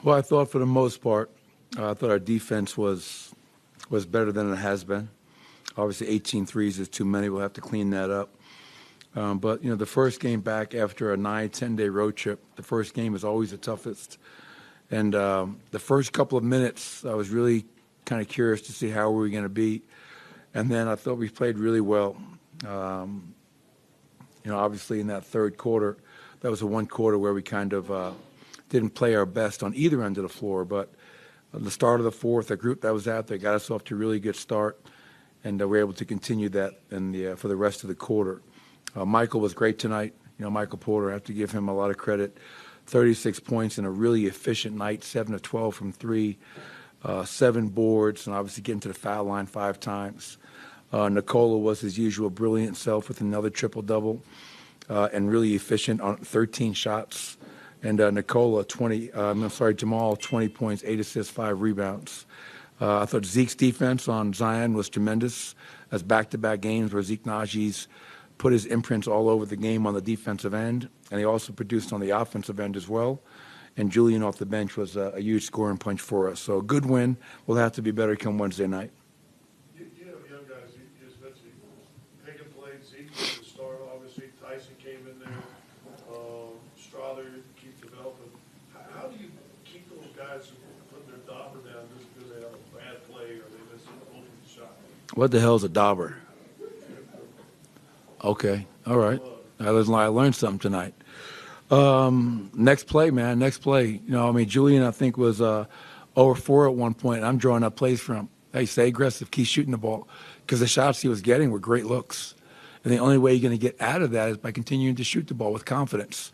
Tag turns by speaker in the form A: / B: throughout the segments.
A: Well, I thought for the most part, I thought our defense was better than it has been. Obviously, 18 threes is too many. We'll have to clean that up. But, the first game back after a 9-10-day road trip, the first game is always the toughest. And the first couple of minutes, I was really kind of curious to see how we were going to be. And then I thought we played really well. Obviously in that third quarter, that was the one quarter where we kind of didn't play our best on either end of the floor. But the start of the fourth, the group that was out there got us off to a really good start. And we were able to continue that for the rest of the quarter. Michael was great tonight. Michael Porter, I have to give him a lot of credit. 36 points in a really efficient night, 7 of 12 from 3, 7 boards, and obviously getting to the foul line 5 times. Nikola was his usual brilliant self with another triple-double and really efficient on 13 shots. And Jamal, 20 points, 8 assists, 5 rebounds. I thought Zeke's defense on Zion was tremendous. As back-to-back games where Zeke Naji's put his imprints all over the game on the defensive end, and he also produced on the offensive end as well. And Julian off the bench was a huge scoring punch for us. So a good win. We'll have to be better come Wednesday night.
B: You have young guys. You just mentioned pick and play. Zeke was the start, obviously. Tyson came in there. Strother keep developing. How do you keep those guys from putting their dauber down just because they have a bad play or they miss an open shot?
A: What the hell is a dauber? Okay, all right. I learned something tonight. Next play, man, next play. Julian, I think, was over 4 at one point. I'm drawing up plays for him. Hey, stay aggressive, keep shooting the ball. Because the shots he was getting were great looks. And the only way you're going to get out of that is by continuing to shoot the ball with confidence.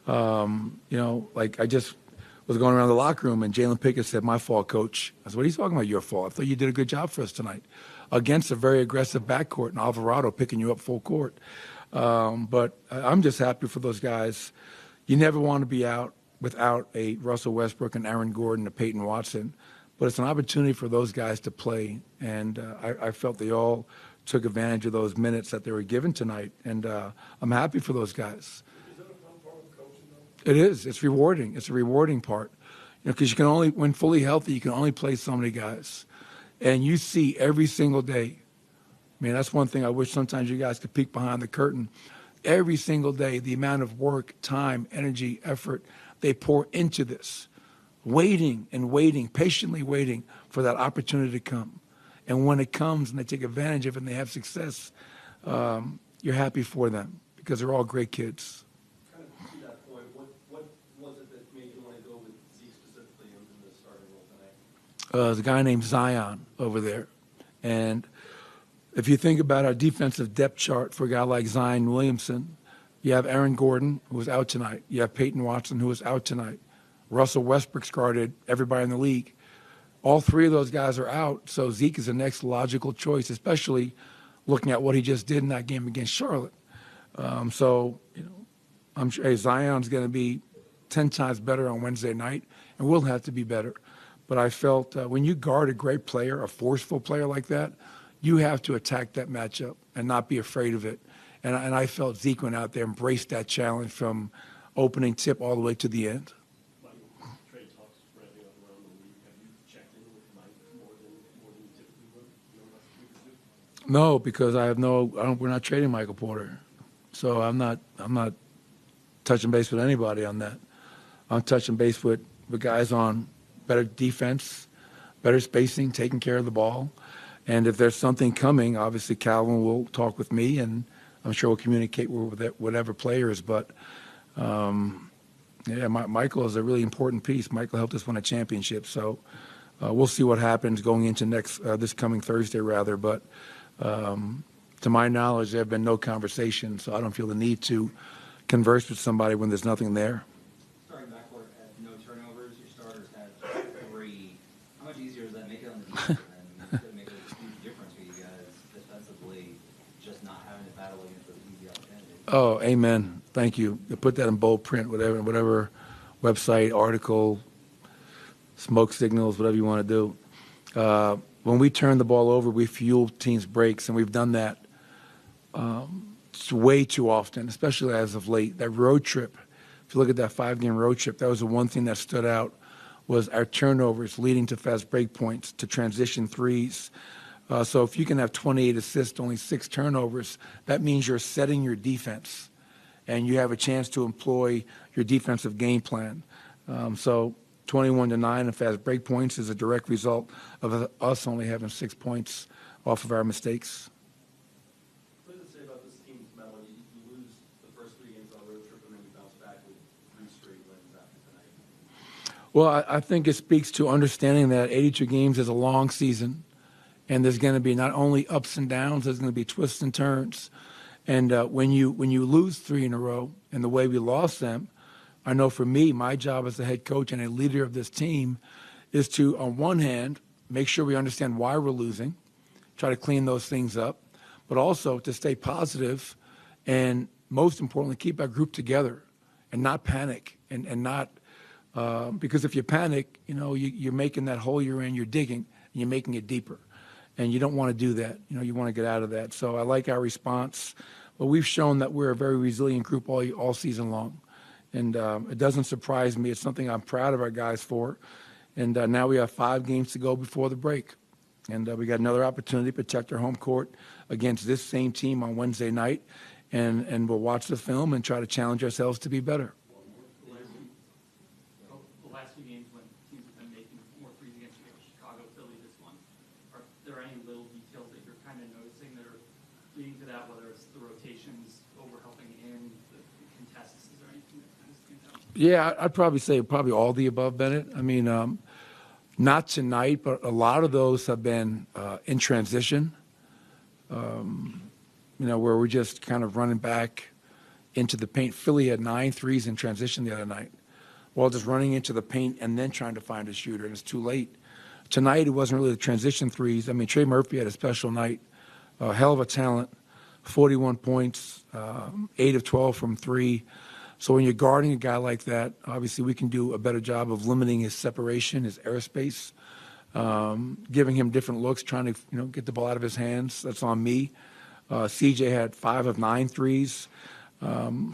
A: I just was going around the locker room, and Jalen Pickett said, "My fault, coach." I said, "What are you talking about, your fault? I thought you did a good job for us tonight." Against a very aggressive backcourt and Alvarado picking you up full court. But I'm just happy for those guys. You never want to be out without a Russell Westbrook and Aaron Gordon and Peyton Watson. But it's an opportunity for those guys to play. And I felt they all took advantage of those minutes that they were given tonight. And I'm happy for those guys.
B: Is that a fun part of coaching, though?
A: It is. It's rewarding. It's a rewarding part. Because you can only, when fully healthy, you can only play so many guys. And you see every single day. That's one thing I wish sometimes you guys could peek behind the curtain. Every single day, the amount of work, time, energy, effort they pour into this. Waiting and waiting, patiently waiting for that opportunity to come. And when it comes and they take advantage of it and they have success, you're happy for them because they're all great kids.
C: Kind of to that point, what was it that made you want to go with Zeke specifically in the starting role tonight?
A: There's a guy named Zion over there. And if you think about our defensive depth chart for a guy like Zion Williamson, you have Aaron Gordon, who was out tonight. You have Peyton Watson, who was out tonight. Russell Westbrook's guarded everybody in the league. All 3 of those guys are out, so Zeke is the next logical choice, especially looking at what he just did in that game against Charlotte. I'm sure Zion's going to be 10 times better on Wednesday night, and we'll have to be better. But I felt when you guard a great player, a forceful player like that, you have to attack that matchup and not be afraid of it. And I felt Zeke went out there, embraced that challenge from opening tip all the way to the end.
C: Trade talks ramping up around the league. Have you checked in with Mike more than you typically would?
A: No, because we're not trading Michael Porter. So I'm not touching base with anybody on that. I'm touching base with guys on better defense, better spacing, taking care of the ball. And if there's something coming, obviously Calvin will talk with me, and I'm sure we'll communicate with whatever players. But, Michael is a really important piece. Michael helped us win a championship. So we'll see what happens going into this coming Thursday, rather. But to my knowledge, there have been no conversations, so I don't feel the need to converse with somebody when there's nothing there.
D: Starting backcourt had no turnovers. Your starters had 3. How much easier does that make it on the defense? It's going to make a huge difference for you guys defensively, just not having to battle against those easy opportunities.
A: Oh, amen. Thank you. Put that in bold print, whatever website, article, smoke signals, whatever you want to do. When we turn the ball over, we fuel teams' breaks, and we've done that way too often, especially as of late. That road trip, if you look at that 5-game road trip, that was the one thing that stood out was our turnovers leading to fast break points, to transition threes. So if you can have 28 assists, only 6 turnovers, that means you're setting your defense, and you have a chance to employ your defensive game plan. So 21-9 in fast break points is a direct result of us only having 6 points off of our mistakes.
C: What does it say about this team's mettle? You lose the first 3 games on a road trip, and then you bounce back with 3 straight wins after tonight.
A: Well, I think it speaks to understanding that 82 games is a long season, and there's going to be not only ups and downs, there's going to be twists and turns. And when you lose 3 in a row, and the way we lost them, I know for me, my job as the head coach and a leader of this team is to, on one hand, make sure we understand why we're losing, try to clean those things up, but also to stay positive and, most importantly, keep our group together and not panic and not because if you panic, you're making that hole you're in, you're digging, and you're making it deeper. And you don't want to do that. You want to get out of that. So I like our response. But we've shown that we're a very resilient group all season long. And it doesn't surprise me. It's something I'm proud of our guys for. And now we have 5 games to go before the break. And we got another opportunity to protect our home court against this same team on Wednesday night. And we'll watch the film and try to challenge ourselves to be better.
E: The last few games when teams have been making more threes against you, Chicago, Philly, this one, are there any little details that you're kind of noticing that are leading to that, whether it's the rotations over-helping in, the contests, is there anything that kind of stands out?
A: Yeah, I'd probably say all the above, Bennett. I mean, not tonight, but a lot of those have been in transition, where we're just kind of running back into the paint. Philly had 9 threes in transition the other night, while just running into the paint and then trying to find a shooter, and it's too late. Tonight, it wasn't really the transition threes. I mean, Trey Murphy had a special night, a hell of a talent, 41 points, 8 of 12 from 3. So when you're guarding a guy like that, obviously we can do a better job of limiting his separation, his airspace, giving him different looks, trying to get the ball out of his hands. That's on me. CJ had 5 of 9 threes.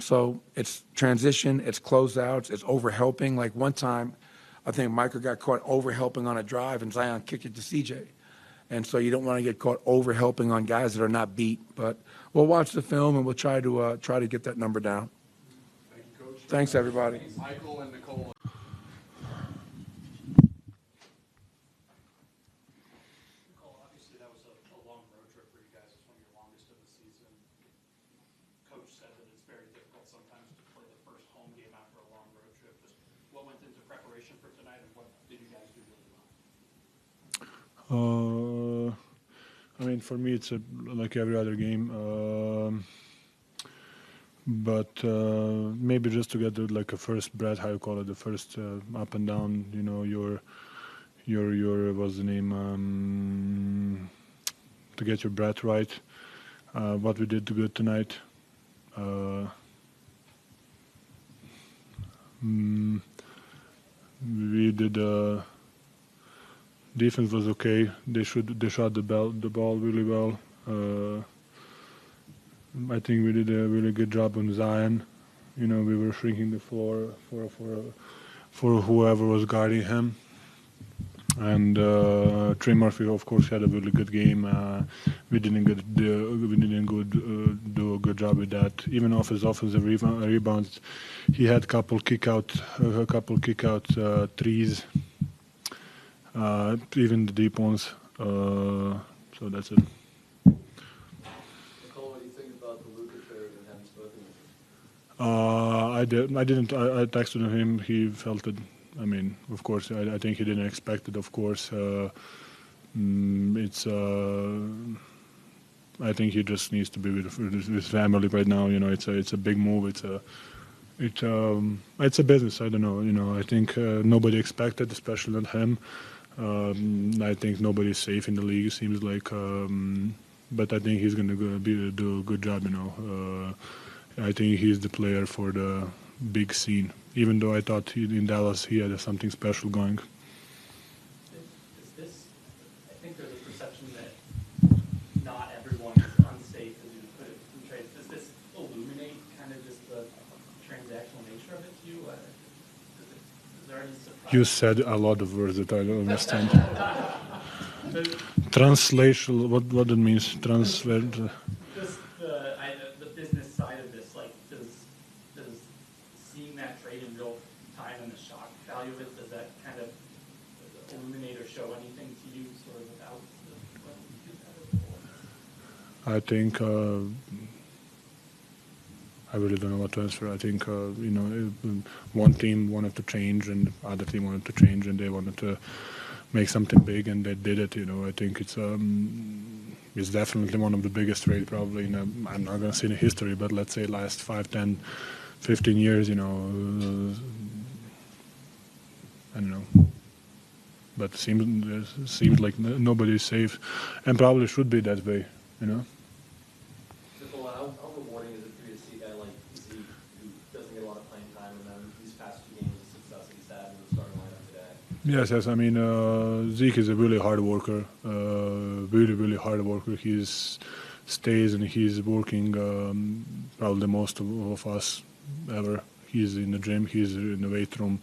A: So it's transition, it's closeouts, it's overhelping. Like one time, I think Michael got caught overhelping on a drive, and Zion kicked it to CJ. And so you don't want to get caught overhelping on guys that are not beat. But we'll watch the film, and we'll try to get that number down.
B: Thank you, Coach.
A: Thanks, everybody.
B: Michael and Nikola.
E: Nicole, obviously that was a long road trip for you guys. It's one of your longest of the season. Coach said that it's very difficult sometimes to play the first home game after a long road trip. Just what went into preparation for tonight, and what did you guys do really well?
F: I mean, for me, it's like every other game. But maybe just to get like a first breath, how you call it, the first up and down, your what's the name, to get your breath right. What we did good tonight. We did. Defense was okay. They shot the ball really well. I think we did a really good job on Zion. We were shrinking the floor for whoever was guarding him. And Trey Murphy, of course, had a really good game. We didn't do a good job with that. Even off his offensive rebounds, he had a couple kick out threes. Even the deep ones. So that's it.
C: Nicole, what do you think about the Luka trade and having spoken with him?
F: I didn't. I texted him. He felt it. I mean, of course, I think he didn't expect it. Of course, it's. I think he just needs to be with his family right now. It's a big move. It's a business. I don't know. I think nobody expected, especially not him. I think nobody's safe in the league. It seems like, but I think he's gonna do a good job. I think he's the player for the big scene. Even though I thought in Dallas he had something special going.
E: Is this, I think there's a perception that not everyone is unsafe, as you put it, in trades. Does this illuminate kind of just the transactional nature of it to you? Does there any surprise?
F: You said a lot of words that I don't understand. Translation, what it means, transfer.
E: Just the business side of this, like, does seeing that trade in real time and the shock value of it, does that kind of illuminate or show anything to you sort of without what you had before?
F: I think I really don't know what to answer. I think one team wanted to change and the other team wanted to change and they wanted to make something big and they did it. I think it's definitely one of the biggest trade probably I'm not going to say in history, but let's say last 5, 10, 15 years. I don't know. But seems like nobody's safe, and probably should be that way.
C: Nikola, how rewarding is it for you to see a guy like Zeke, who doesn't get a lot of playing time, and then these past 2 games, the success that he's had in the starting lineup today?
F: Yes. I mean, Zeke is a really hard worker, really hard worker. He stays and he's working probably the most of us ever. He's in the gym, he's in the weight room,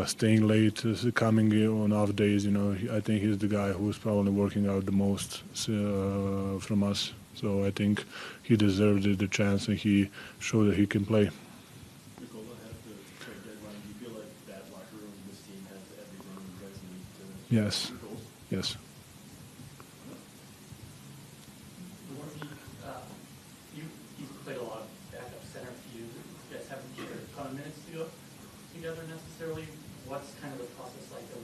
F: staying late, coming on off days. I think he's the guy who's probably working out the most from us. So I think he deserved the chance and he showed that he can play.
C: Nikola, at the trade deadline, do you feel like that locker room, this team has everything you guys need to
F: Yes.
C: do goals?
F: Yes.
E: He's played a lot of backup center for you. You guys haven't shared a ton of minutes together necessarily. What's kind of the process like of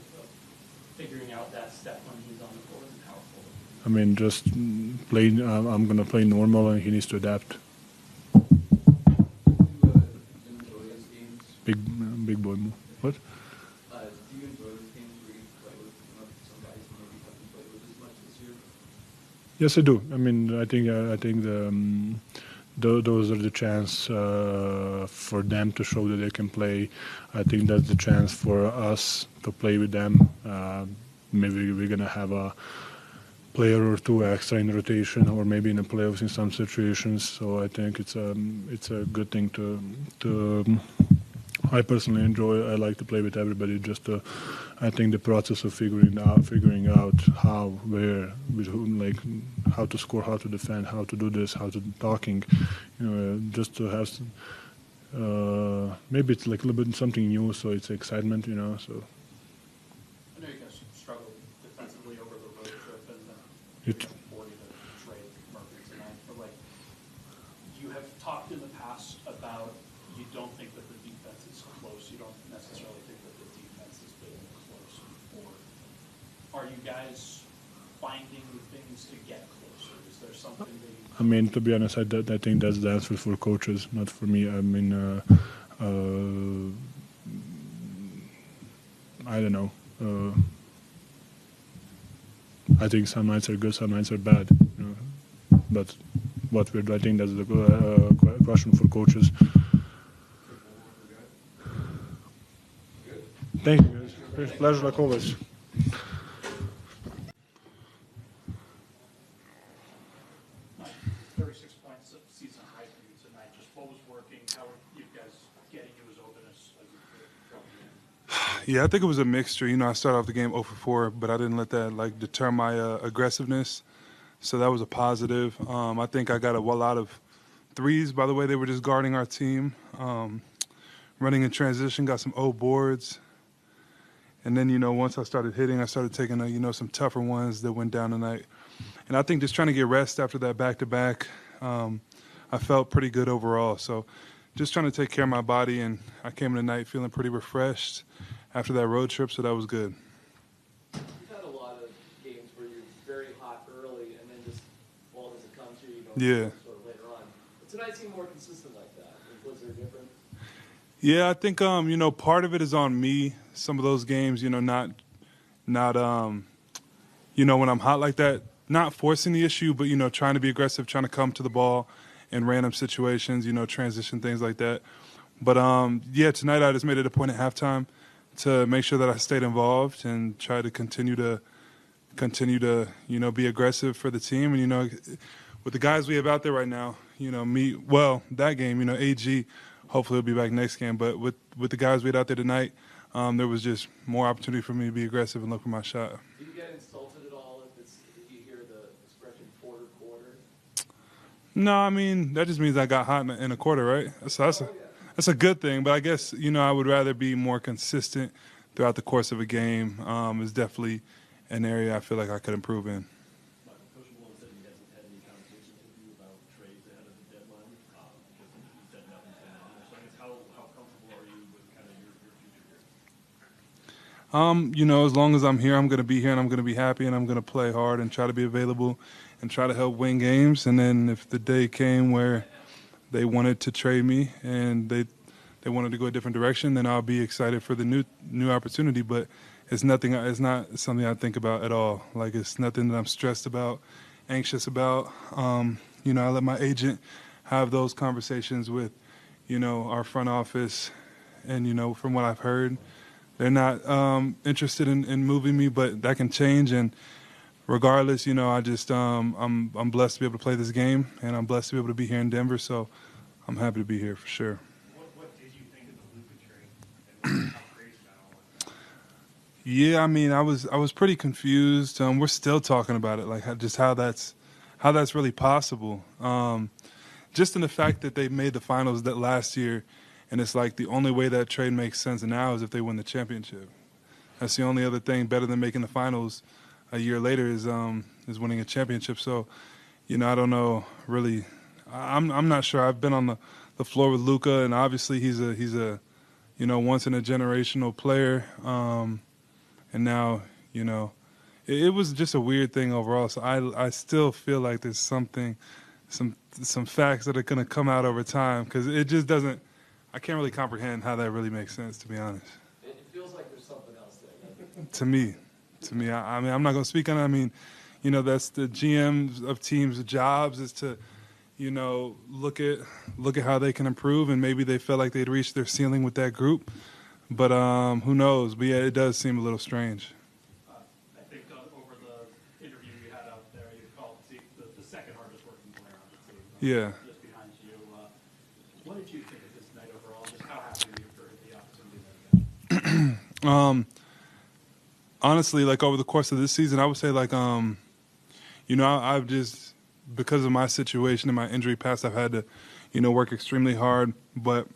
E: figuring out that step when he's on the court and how it's forward?
F: I mean, just play. I'm gonna play normal, and he needs to adapt.
C: Enjoy those games?
F: Big boy move. What?
C: Do you enjoy those games where you play with some guys you maybe haven't played with as much this year?
F: Yes, I do. I mean, I think those are the chance for them to show that they can play. I think that's the chance for us to play with them. Maybe we're gonna have a player or two extra in rotation, or maybe in the playoffs in some situations. So I think it's a good thing to. I personally enjoy. I like to play with everybody. I think the process of figuring out how, where, with whom, like how to score, how to defend, how to do this, how to talking. Just to have. Maybe it's like a little bit something new, so it's excitement. So.
E: I know you guys struggled defensively over the road trip and then 40 to trade Murphy tonight, but like you have talked in the past about you don't think that the defense is close. You don't necessarily think that the defense has been close before. Are you guys finding things to get closer? Is there something that you...
F: I mean, to be honest, I think that's the answer for coaches, not for me. I mean, I don't know. I think some nights are good, some nights are bad. But I think that's the question for coaches. Thank you, guys. Pleasure, like always.
E: 36 points of season high for you tonight. Just what was working? How are you guys getting you as open as you could?
G: Yeah, I think it was a mixture. I started off the game 0 for 4, but I didn't let that deter my aggressiveness. So that was a positive. I think I got a lot of threes. By the way, they were just guarding our team, running in transition. Got some old boards, and then once I started hitting, I started taking some tougher ones that went down tonight. And I think just trying to get rest after that back-to-back, I felt pretty good overall. So just trying to take care of my body, and I came in tonight feeling pretty refreshed after that road trip, so that was good.
C: You've had a lot of games where you're very hot early, and then just, as it comes to you,
G: Yeah.
C: sort of later on. But tonight seemed more consistent like that. Was there different?
G: Yeah, I think part of it is on me. Some of those games, not when I'm hot like that, not forcing the issue, but trying to be aggressive, trying to come to the ball in random situations, transition, things like that. But tonight I just made it a point at halftime to make sure that I stayed involved and try to continue to be aggressive for the team. And with the guys we have out there right now, that game, AG, hopefully he'll be back next game. But with the guys we had out there tonight, there was just more opportunity for me to be aggressive and look for my shot.
C: Do you get insulted at all if you hear the expression quarter?
G: No, I mean, that just means I got hot in a quarter, right? So that's a good thing. But I guess, I would rather be more consistent throughout the course of a game. Is definitely an area I feel like I could improve in.
E: Coach Malone said he hasn't had any conversations with you about trades ahead of the deadline, because he said nothing's going on there. So I guess how comfortable are you with kind of your future here?
G: As long as I'm here, I'm going to be here, and I'm going to be happy, and I'm going to play hard and try to be available and try to help win games. And then if the day came where they wanted to trade me and they wanted to go a different direction, then I'll be excited for the new opportunity. But it's not something I think about at all. Like, it's nothing that I'm stressed about, anxious about. I let my agent have those conversations with, our front office. And, from what I've heard, they're not interested in moving me, but that can change. And regardless, I just I'm blessed to be able to play this game, and I'm blessed to be able to be here in Denver. So I'm happy to be here for sure.
E: What did you think of the Luka trade, and how crazy that all was?
G: Yeah, I mean, I was pretty confused. We're still talking about it, like how that's really possible. Just in the fact that they made the finals that last year, and it's like the only way that trade makes sense now is if they win the championship. That's the only other thing better than making the finals a year later is winning a championship. So, I don't know really. I'm not sure. I've been on the floor with Luka, and obviously he's a once in a generational player. And now, it was just a weird thing overall. So I still feel like there's some facts that are going to come out over time, because it just doesn't. I can't really comprehend how that really makes sense, to be honest.
C: It feels like there's something else there.
G: To me, I mean, I'm not going to speak on it. I mean, that's the GMs of teams' jobs is to, look at how they can improve, and maybe they felt like they'd reached their ceiling with that group. But who knows? But yeah, it does seem a little strange.
E: I think over the interview you had out there, you called Zeke the second hardest working player on the team.
G: Yeah.
E: Just behind you. What did you think of this night overall? Just how happy are you for the opportunity that you got?
G: Honestly, like over the course of this season, I would say like, I've just, because of my situation and my injury past, I've had to, work extremely hard. But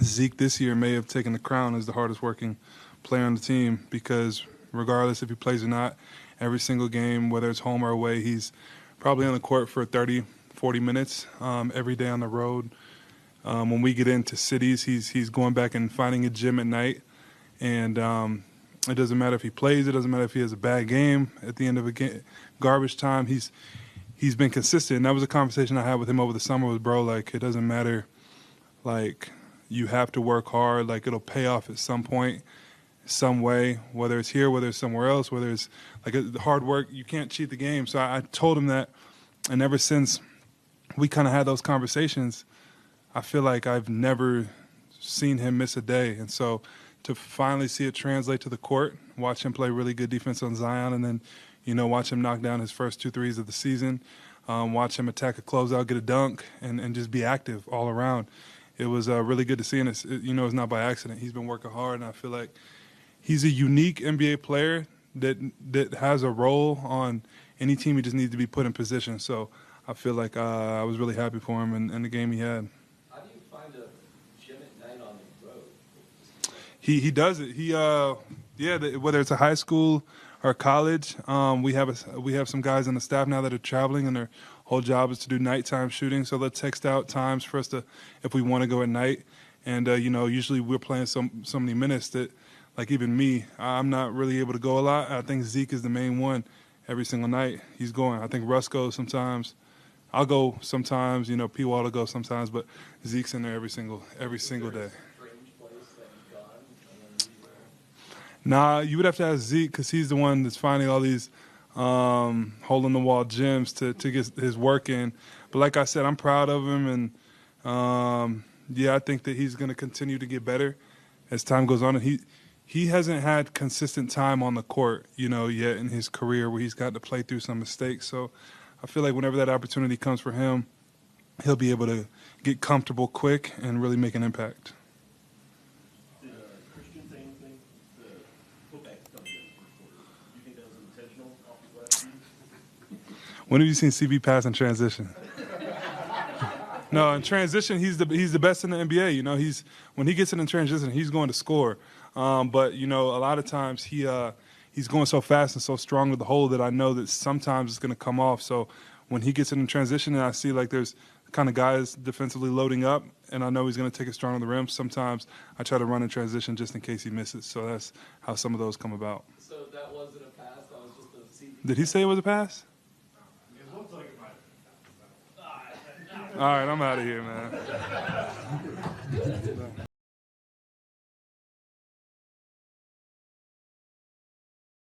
G: Zeke this year may have taken the crown as the hardest working player on the team, because regardless if he plays or not, every single game, whether it's home or away, he's probably on the court for 30, 40 minutes every day on the road. When we get into cities, he's going back and finding a gym at night. And it doesn't matter if he plays. It doesn't matter if he has a bad game at the end of a game, garbage time. He's been consistent. And that was a conversation I had with him over the summer was, bro, like, it doesn't matter. Like, you have to work hard. Like, it'll pay off at some point, some way, whether it's here, whether it's somewhere else, whether it's like hard work. You can't cheat the game. So I told him that. And ever since we kind of had those conversations, I feel like I've never seen him miss a day. And so to finally see it translate to the court, watch him play really good defense on Zion, and then, watch him knock down his first 2 threes of the season, watch him attack a closeout, get a dunk, and just be active all around. It was really good to see, and it's not by accident. He's been working hard, and I feel like he's a unique NBA player that has a role on any team. He just needs to be put in position. So I feel like I was really happy for him and the game he had.
C: How do you find a gym at night on the road?
G: He does it. Whether it's a high school or college, we have some guys on the staff now that are traveling, and their whole job is to do nighttime shooting. So they'll text out times for us to, if we want to go at night. And usually we're playing so many minutes that, like, even me, I'm not really able to go a lot. I think Zeke is the main one every single night. He's going. I think Russ goes sometimes. I'll go sometimes. P. Wall will go sometimes, but Zeke's in there every single day. Nah, you would have to ask Zeke, because he's the one that's finding all these hole-in-the-wall gyms to get his work in. But like I said, I'm proud of him, and I think that he's going to continue to get better as time goes on. And he hasn't had consistent time on the court, yet in his career, where he's got to play through some mistakes. So I feel like whenever that opportunity comes for him, he'll be able to get comfortable quick and really make an impact.
B: Did Christian say anything to put back the first quarter? Do you think that was intentional off his last team?
G: When have you seen CB pass in transition? No, in transition, he's the best in the NBA. You know, when he gets in transition, he's going to score. But you know, a lot of times he's going so fast and so strong to the hole that I know that sometimes it's going to come off. So when he gets in transition and I see like there's kind of guys defensively loading up, and I know he's going to take it strong on the rim, sometimes I try to run in transition just in case he misses. So that's how some of those come about.
C: So that wasn't a pass, that was just a CB.
G: Did he say it was a pass?
B: It looks like it might have been.
G: All right, I'm out of here, man.